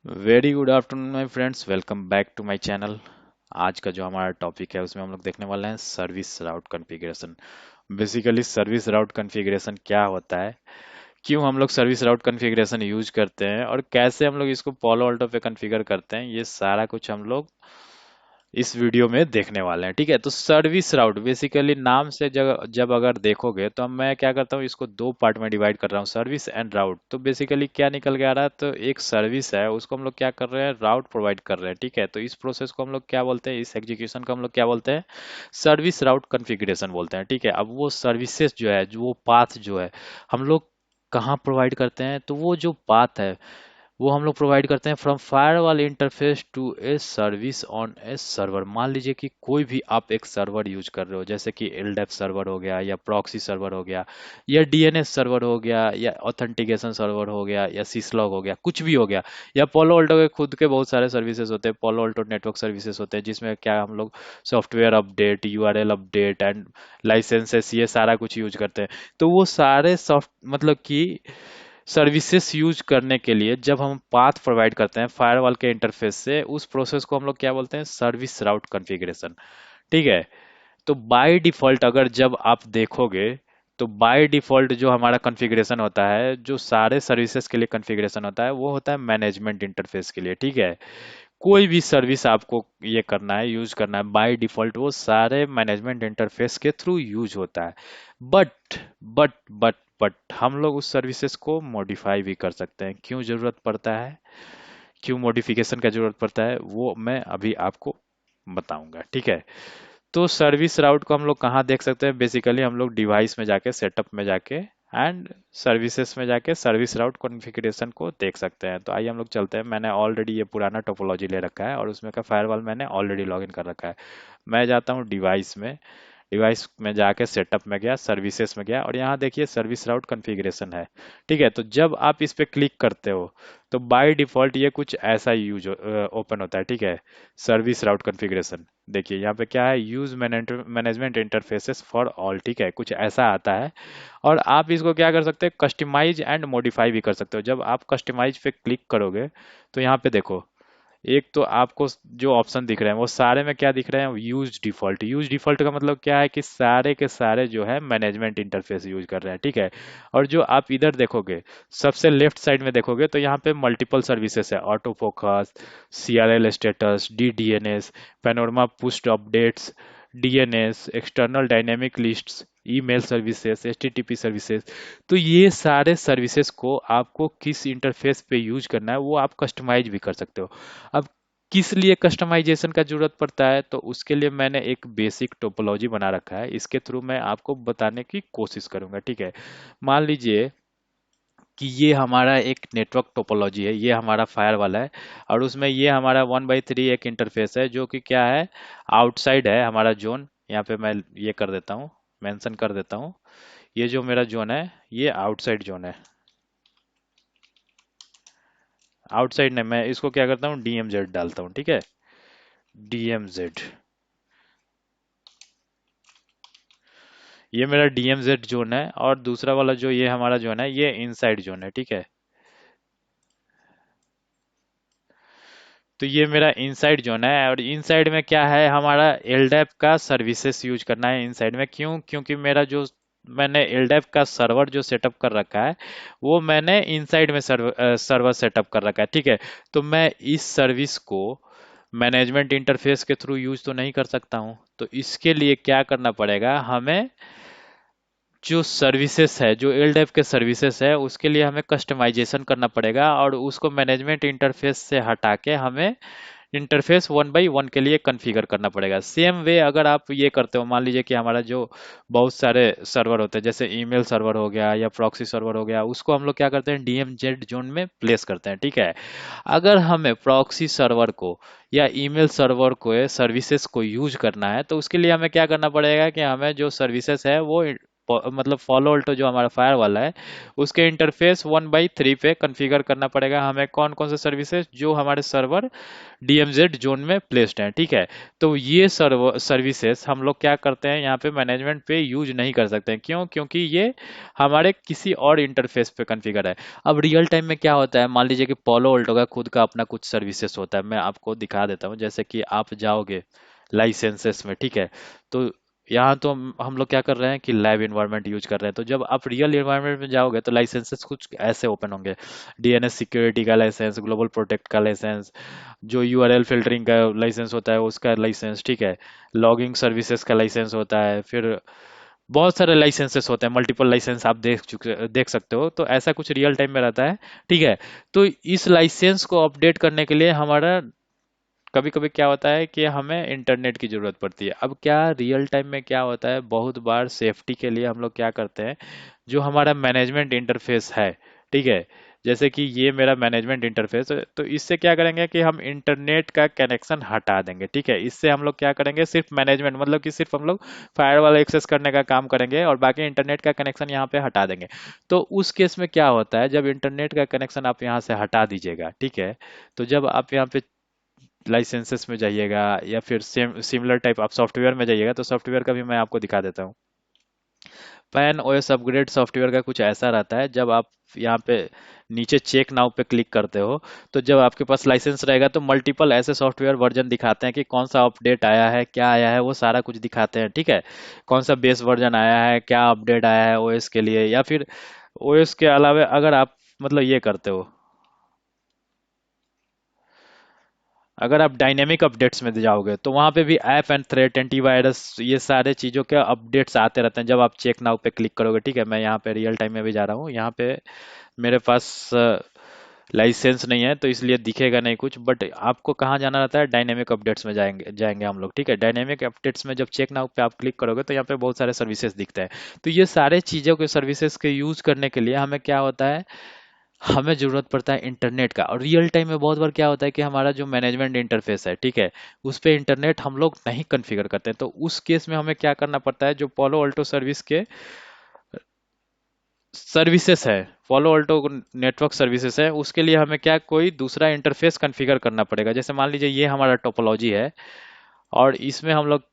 Very good afternoon my friends, welcome back to my channel. आज का जो हमारा टॉपिक है उसमें हम लोग देखने वाले हैं सर्विस राउट कॉन्फ़िगरेशन। बेसिकली सर्विस राउट कॉन्फ़िगरेशन क्या होता है, क्यों हम लोग सर्विस राउट कॉन्फ़िगरेशन यूज करते हैं और कैसे हम लोग इसको पालो अल्टो पे कॉन्फ़िगर करते हैं, ये सारा कुछ हम लोग इस वीडियो में देखने वाले हैं। ठीक है, तो सर्विस राउट बेसिकली नाम से जब जब अगर देखोगे तो मैं क्या करता हूँ, इसको दो पार्ट में डिवाइड कर रहा हूँ, सर्विस एंड राउट। तो बेसिकली क्या निकल के आ रहा है, तो एक सर्विस है उसको हम लोग क्या कर रहे हैं, राउट प्रोवाइड कर रहे हैं। ठीक है, तो इस प्रोसेस को हम लोग क्या बोलते हैं, इस एग्जीक्यूशन को हम लोग क्या बोलते हैं, सर्विस राउट कॉन्फ़िगरेशन बोलते हैं। ठीक है, अब वो सर्विसेज जो है, जो वो पाथ जो है, हम लोग कहाँ प्रोवाइड करते हैं, तो वो जो पाथ है वो हम लोग प्रोवाइड करते हैं from firewall interface to a service on a server. मान लीजिए कि कोई भी आप एक सर्वर यूज कर रहे हो, जैसे कि एलडेप सर्वर हो गया या प्रॉक्सी सर्वर हो गया या डीएनएस सर्वर हो गया या ऑथेंटिकेशन सर्वर हो गया या सिसलॉग हो गया, कुछ भी हो गया। या पोलो अल्टो के खुद के बहुत सारे सर्विसेज होते हैं, पोलो अल्टो नेटवर्क सर्विसेज होते हैं, जिसमें क्या हम लोग software update, URL update and licenses, ये सारा कुछ यूज करते हैं। तो वो सारे सॉफ्ट मतलब कि सर्विसेज यूज करने के लिए जब हम पाथ प्रोवाइड करते हैं फायरवॉल के इंटरफेस से, उस प्रोसेस को हम लोग क्या बोलते हैं, सर्विस राउट कॉन्फ़िगरेशन। ठीक है, तो बाय डिफॉल्ट अगर जब आप देखोगे तो बाय डिफॉल्ट जो हमारा कॉन्फ़िगरेशन होता है, जो सारे सर्विसेज के लिए कॉन्फ़िगरेशन होता है, वो होता है मैनेजमेंट इंटरफेस के लिए। ठीक है, कोई भी सर्विस आपको ये करना है, यूज करना है, बाय डिफॉल्ट वो सारे मैनेजमेंट इंटरफेस के थ्रू यूज होता है। बट बट बट हम लोग उस सर्विसेज को मॉडिफाई भी कर सकते हैं। क्यों जरूरत पड़ता है, क्यों मॉडिफिकेशन का जरूरत पड़ता है, वो मैं अभी आपको बताऊंगा। ठीक है, तो सर्विस राउट को हम लोग कहाँ देख सकते हैं, बेसिकली हम लोग डिवाइस में जाके, सेटअप में जाके एंड सर्विसेज में जाके सर्विस राउट कॉन्फ़िगरेशन को देख सकते हैं। तो आइए हम लोग चलते हैं। मैंने ऑलरेडी ये पुराना टोपोलॉजी ले रखा है और उसमें का फायरवॉल मैंने ऑलरेडी लॉगिन कर रखा है। मैं जाता हूँ डिवाइस में, डिवाइस में जाके सेटअप में गया, सर्विसेज में गया और यहाँ देखिए सर्विस राउट कॉन्फ़िगरेशन है। ठीक है, तो जब आप इस पे क्लिक करते हो तो बाय डिफॉल्ट ये कुछ ऐसा यूज ओपन होता है। ठीक है, सर्विस राउट कॉन्फ़िगरेशन देखिए यहाँ पे क्या है, use management interfaces for all. ठीक है, कुछ ऐसा आता है और आप इसको क्या कर सकते हैं, कस्टमाइज एंड मॉडिफाई भी कर सकते हो। जब आप कस्टमाइज पे क्लिक करोगे तो यहाँ पे देखो, एक तो आपको जो ऑप्शन दिख रहे हैं वो सारे में क्या दिख रहे हैं, यूज डिफॉल्ट। यूज डिफॉल्ट का मतलब क्या है कि सारे के सारे जो है मैनेजमेंट इंटरफेस यूज कर रहे हैं। ठीक है, और जो आप इधर देखोगे, सबसे लेफ्ट साइड में देखोगे तो यहाँ पे मल्टीपल सर्विसेज है, auto focus, CRL status, DDNS, panorama push updates, DNS, external dynamic lists, email services, HTTP services. तो ये सारे सर्विसेज को आपको किस इंटरफेस पे यूज करना है वो आप कस्टमाइज भी कर सकते हो। अब किस लिए कस्टमाइजेशन का जरूरत पड़ता है, तो उसके लिए मैंने एक बेसिक टोपोलॉजी बना रखा है, इसके थ्रू मैं आपको बताने की कोशिश करूंगा। ठीक है, मान लीजिए कि ये हमारा एक नेटवर्क टोपोलॉजी है, ये हमारा फायर वाला है और उसमें ये हमारा 1/3 एक इंटरफेस है, जो कि क्या है, आउटसाइड है हमारा जोन। यहाँ पे मैं ये कर देता हूँ, मेंशन कर देता हूँ, ये जो मेरा जोन है ये आउटसाइड जोन है। आउटसाइड ने मैं इसको क्या करता हूँ, डीएमजेड डालता हूँ। ठीक है, डीएमजेड, ये मेरा डीएमजेड जोन है और दूसरा वाला जो ये हमारा जोन है ये इनसाइड जोन है। ठीक है, तो ये मेरा इनसाइड जोन है और इनसाइड में क्या है, हमारा एलडैप का सर्विसेज यूज करना है इनसाइड में। क्यों, क्योंकि मेरा जो मैंने एलडैप का सर्वर जो सेटअप कर रखा है वो मैंने इनसाइड में सर्वर सेटअप कर रखा है। ठीक है, तो मैं इस सर्विस को मैनेजमेंट इंटरफेस के थ्रू यूज तो नहीं कर सकता हूँ, तो इसके लिए क्या करना पड़ेगा हमें, जो सर्विसेज है, जो एलडेप के सर्विसेज है, उसके लिए हमें कस्टमाइजेशन करना पड़ेगा और उसको मैनेजमेंट इंटरफेस से हटा के हमें इंटरफेस 1/1 के लिए कॉन्फ़िगर करना पड़ेगा। सेम वे अगर आप ये करते हो, मान लीजिए कि हमारा जो बहुत सारे सर्वर होते हैं, जैसे ईमेल सर्वर हो गया या प्रॉक्सी सर्वर हो गया, उसको हम लोग क्या करते हैं, डीएमजेड जोन में प्लेस करते हैं। ठीक है, अगर हमें प्रॉक्सी सर्वर को या ईमेल सर्वर को सर्विसेज को यूज करना है, तो उसके लिए हमें क्या करना पड़ेगा कि हमें जो सर्विसेज है वो मतलब फॉलो ऑल्टो जो हमारा फायर वाला है उसके इंटरफेस 1/3 पे कॉन्फ़िगर करना पड़ेगा हमें कौन कौन से सर्विसेज जो हमारे सर्वर डीएमजेड जोन में प्लेस्ड हैं, ठीक है। तो ये सर्विसेज हम लोग क्या करते हैं यहाँ पे मैनेजमेंट पे यूज नहीं कर सकते हैं, क्यों? क्योंकि ये हमारे किसी और इंटरफेस पे कॉन्फ़िगर है। अब रियल टाइम में क्या होता है, मान लीजिए कि पोलो ऑल्टो का खुद का अपना कुछ सर्विसेज होता है, मैं आपको दिखा देता हूँ। जैसे कि आप जाओगे लाइसेंसेस में, ठीक है, तो यहाँ तो हम लोग क्या कर रहे हैं कि लैब इन्वायरमेंट यूज कर रहे हैं। तो जब आप रियल इन्वायरमेंट में जाओगे तो लाइसेंसेस कुछ ऐसे ओपन होंगे: डीएनएस सिक्योरिटी का लाइसेंस, ग्लोबल प्रोटेक्ट का लाइसेंस, जो यूआरएल फिल्टरिंग का लाइसेंस होता है उसका लाइसेंस, ठीक है, लॉगिंग सर्विसेज का लाइसेंस होता है, फिर बहुत सारे लाइसेंसेस होते हैं, मल्टीपल लाइसेंस आप देख सकते हो। तो ऐसा कुछ रियल टाइम में रहता है, ठीक है। तो इस लाइसेंस को अपडेट करने के लिए हमारा कभी कभी क्या होता है कि हमें इंटरनेट की जरूरत पड़ती है। अब क्या रियल टाइम में क्या होता है, बहुत बार सेफ्टी के लिए हम लोग क्या करते हैं, जो हमारा मैनेजमेंट इंटरफेस है, ठीक है, जैसे कि ये मेरा मैनेजमेंट इंटरफेस है, तो इससे क्या करेंगे कि हम इंटरनेट का कनेक्शन हटा देंगे, ठीक है। इससे हम लोग क्या करेंगे, सिर्फ मैनेजमेंट मतलब कि सिर्फ हम लोग फायरवॉल एक्सेस करने का काम करेंगे और बाकी इंटरनेट का कनेक्शन यहाँ पे हटा देंगे। तो उस केस में क्या होता है, जब इंटरनेट का कनेक्शन आप यहाँ से हटा दीजिएगा, ठीक है, तो जब आप यहाँ पे लाइसेंसेस में जाइएगा या फिर सेम सिमिलर टाइप आप सॉफ्टवेयर में जाइएगा, तो सॉफ्टवेयर का भी मैं आपको दिखा देता हूँ। पैन ओएस अपग्रेड सॉफ्टवेयर का कुछ ऐसा रहता है, जब आप यहाँ पे नीचे चेक नाउ पे क्लिक करते हो, तो जब आपके पास लाइसेंस रहेगा तो मल्टीपल ऐसे सॉफ्टवेयर वर्जन दिखाते हैं कि कौन सा अपडेट आया है, क्या आया है, वो सारा कुछ दिखाते हैं, ठीक है। कौन सा बेस वर्जन आया है, क्या अपडेट आया है ओएस के लिए, या फिर ओएस के अलावा अगर आप मतलब ये करते हो, अगर आप डायनेमिक अपडेट्स में जाओगे तो वहां पे भी ऐप एंड थ्रेट एंटीवायरस ये सारे चीजों के अपडेट्स आते रहते हैं जब आप चेक नाउ पे क्लिक करोगे, ठीक है। मैं यहाँ पे रियल टाइम में भी जा रहा हूँ, यहाँ पे मेरे पास लाइसेंस नहीं है तो इसलिए दिखेगा नहीं कुछ, बट आपको कहाँ जाना रहता है, डायनेमिक अपडेट्स में जाएंगे जाएंगे हम लोग, ठीक है। डायनेमिक अपडेट्स में जब चेक नाउ पे आप क्लिक करोगे तो यहाँ पे बहुत सारे सर्विसेज दिखते हैं। तो ये सारे चीज़ों के सर्विसेज के यूज करने के लिए हमें क्या होता है, हमें जरूरत पड़ता है इंटरनेट का। और रियल टाइम में बहुत बार क्या होता है कि हमारा जो मैनेजमेंट इंटरफेस है, ठीक है, उस पे इंटरनेट हम लोग नहीं कॉन्फ़िगर करते हैं। तो उस केस में हमें क्या करना पड़ता है, जो पोलो ऑल्टो सर्विस के सर्विसेज है, फॉलो ऑल्टो नेटवर्क सर्विसेज है, उसके लिए हमें क्या कोई दूसरा इंटरफेस कॉन्फ़िगर करना पड़ेगा। जैसे मान लीजिए ये हमारा टोपोलॉजी है और इसमें हम लोग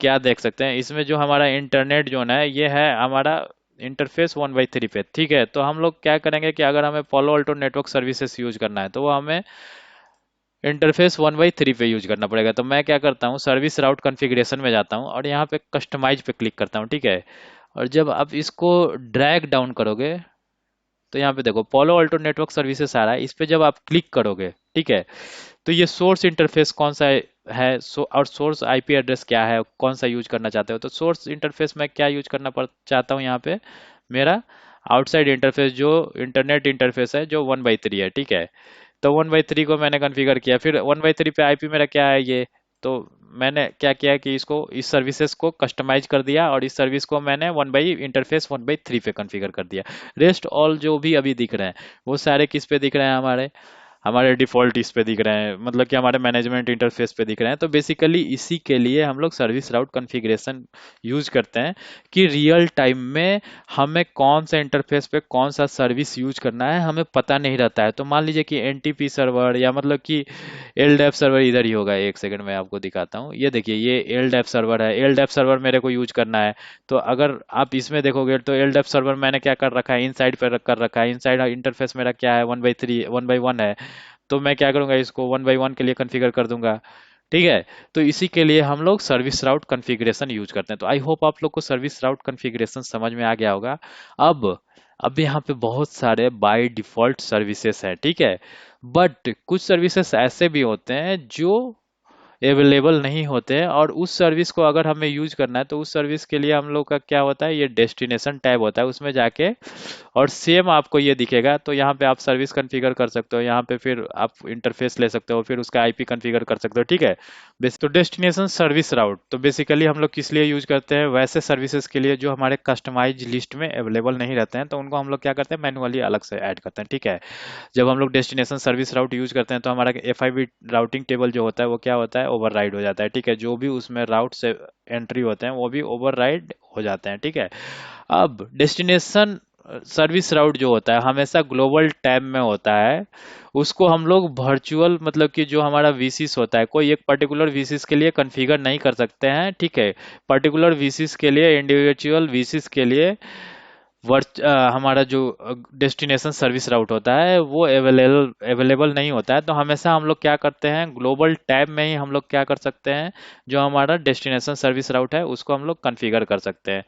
क्या देख सकते हैं, इसमें जो हमारा इंटरनेट जोन है ये है हमारा इंटरफेस 1/3 पे, ठीक है। तो हम लोग क्या करेंगे कि अगर हमें follow Alto network services use करना है तो वो हमें इंटरफेस 1/3 पे यूज करना पड़ेगा। तो मैं क्या करता हूँ, सर्विस राउट कॉन्फ़िगरेशन में जाता हूँ और यहाँ पे कस्टमाइज पे क्लिक करता हूँ, ठीक है। और जब आप इसको ड्रैग डाउन करोगे तो यहाँ पे देखो पोलो अल्टो नेटवर्क सर्विसेज आ रहा है, इस पे जब आप क्लिक करोगे, ठीक है, तो ये सोर्स इंटरफेस कौन सा है, और सोर्स आईपी एड्रेस क्या है, कौन सा यूज करना चाहते हो। तो सोर्स इंटरफेस में क्या यूज करना चाहता हूँ यहाँ पे, मेरा आउटसाइड इंटरफेस जो इंटरनेट इंटरफेस है जो 1/3 है, ठीक है। तो 1/3 को मैंने कॉन्फ़िगर किया, फिर 1/3 पे आईपी मेरा क्या है ये, तो मैंने क्या किया कि इसको इस सर्विसेज को कस्टमाइज कर दिया और इस सर्विस को मैंने 1/3 पे कॉन्फ़िगर कर दिया। रेस्ट ऑल जो भी अभी दिख रहे हैं वो सारे किस पे दिख रहे हैं, हमारे हमारे डिफ़ॉल्ट इस पे दिख रहे हैं, मतलब कि हमारे मैनेजमेंट इंटरफेस पे दिख रहे हैं। तो बेसिकली इसी के लिए हम लोग सर्विस राउट कॉन्फ़िगरेशन यूज करते हैं कि रियल टाइम में हमें कौन सा इंटरफेस पे कौन सा सर्विस यूज करना है हमें पता नहीं रहता है। तो मान लीजिए कि एनटीपी सर्वर या मतलब कि एलडैप सर्वर इधर ही होगा, एक सेकंड में आपको दिखाता हूँ। ये देखिए ये एलडैप सर्वर है, एलडैप सर्वर मेरे को यूज करना है। तो अगर आप इसमें देखोगे तो एलडैप सर्वर मैंने क्या कर रखा है, इनसाइड पर कर रखा है। इनसाइड इंटरफेस मेरा क्या है, 1/1 है। तो मैं क्या करूंगा, इसको 1/1 के लिए कॉन्फ़िगर कर दूंगा, ठीक है। तो इसी के लिए हम लोग सर्विस राउट कॉन्फ़िगरेशन यूज करते हैं। तो आई होप आप लोग को सर्विस राउट कॉन्फ़िगरेशन समझ में आ गया होगा। अब अब यहाँ पे बहुत सारे बाय डिफॉल्ट सर्विसेज हैं, ठीक है, बट कुछ सर्विसेज ऐसे भी होते हैं जो अवेलेबल नहीं होते हैं, और उस सर्विस को अगर हमें यूज करना है तो उस सर्विस के लिए हम लोग का क्या होता है, ये डेस्टिनेशन टैब होता है, उसमें जाके और सेम आपको ये दिखेगा। तो यहाँ पे आप सर्विस कॉन्फ़िगर कर सकते हो, यहाँ पे फिर आप इंटरफेस ले सकते हो, फिर उसका आईपी कॉन्फ़िगर कर सकते हो, ठीक है। तो डेस्टिनेशन सर्विस राउट तो बेसिकली हम लोग किस लिए यूज करते हैं, वैसे सर्विसेज के लिए जो हमारे कस्टमाइज लिस्ट में अवेलेबल नहीं रहते हैं, तो उनको हम लोग क्या करते हैं, मैनुअली अलग से ऐड करते हैं, ठीक है। जब हम लोग डेस्टिनेशन सर्विस राउट यूज करते हैं तो हमारा F I B routing table जो होता है वो क्या होता है, ओवरराइड हो जाता है। ठीक है, जो भी उसमें राउट से एंट्री होते हैं वो भी ओवरराइड हो जाते हैं। ठीक है, अब डेस्टिनेशन सर्विस राउट जो होता है हमेशा ग्लोबल टैब में होता है। उसको हम लोग वर्चुअल मतलब कि जो हमारा वीसीस होता है कोई एक पर्टिकुलर वीसीस के लिए कॉन्फ़िगर नहीं कर सकते हैं। ठीक है, पर्टिकुलर वीसीस के लिए इंडिविजुअल वीसीस के लिए हमारा जो डेस्टिनेशन सर्विस राउट होता है वो अवेलेबल नहीं होता है। तो हमेशा हम लोग क्या करते हैं, ग्लोबल टैब में ही हम लोग क्या कर सकते हैं, जो हमारा डेस्टिनेशन सर्विस राउट है उसको हम लोग कॉन्फ़िगर कर सकते हैं।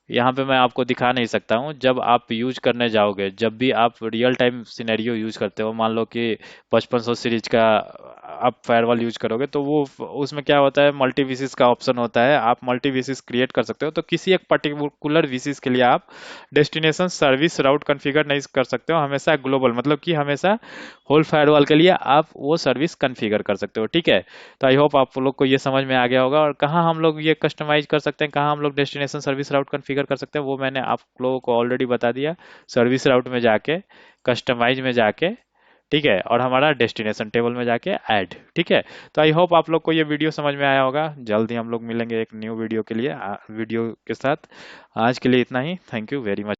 यहाँ पे मैं आपको दिखा नहीं सकता हूँ। जब आप यूज करने जाओगे, जब भी आप रियल टाइम सिनेरियो यूज करते हो, मान लो कि 5500 सीरीज का आप फायरवॉल यूज करोगे तो वो उसमें क्या होता है, मल्टी विसिस का ऑप्शन होता है। आप मल्टी विसिस क्रिएट कर सकते हो। तो किसी एक पर्टिकुलर विसिस के लिए आप डेस्टिनेशन सर्विस राउट कॉन्फ़िगर नहीं कर सकते हो, हमेशा ग्लोबल मतलब कि हमेशा होल फायरवॉल के लिए आप वो सर्विस कॉन्फ़िगर कर सकते हो। ठीक है, तो आई होप आप लोग को ये समझ में आ गया होगा। और कहाँ हम लोग ये कस्टमाइज कर सकते हैं, कहाँ हम लोग डेस्टिनेशन सर्विस राउट कॉन्फ़िगर कर सकते हैं, वो मैंने आप लोगों को ऑलरेडी बता दिया। सर्विस राउट में जाके, कस्टमाइज में जाके, ठीक है, और हमारा डेस्टिनेशन टेबल में जाके ऐड। ठीक है, तो आई होप आप लोग को ये वीडियो समझ में आया होगा। जल्द ही हम लोग मिलेंगे एक न्यू वीडियो के लिए वीडियो के साथ। आज के लिए इतना ही। Thank you very much.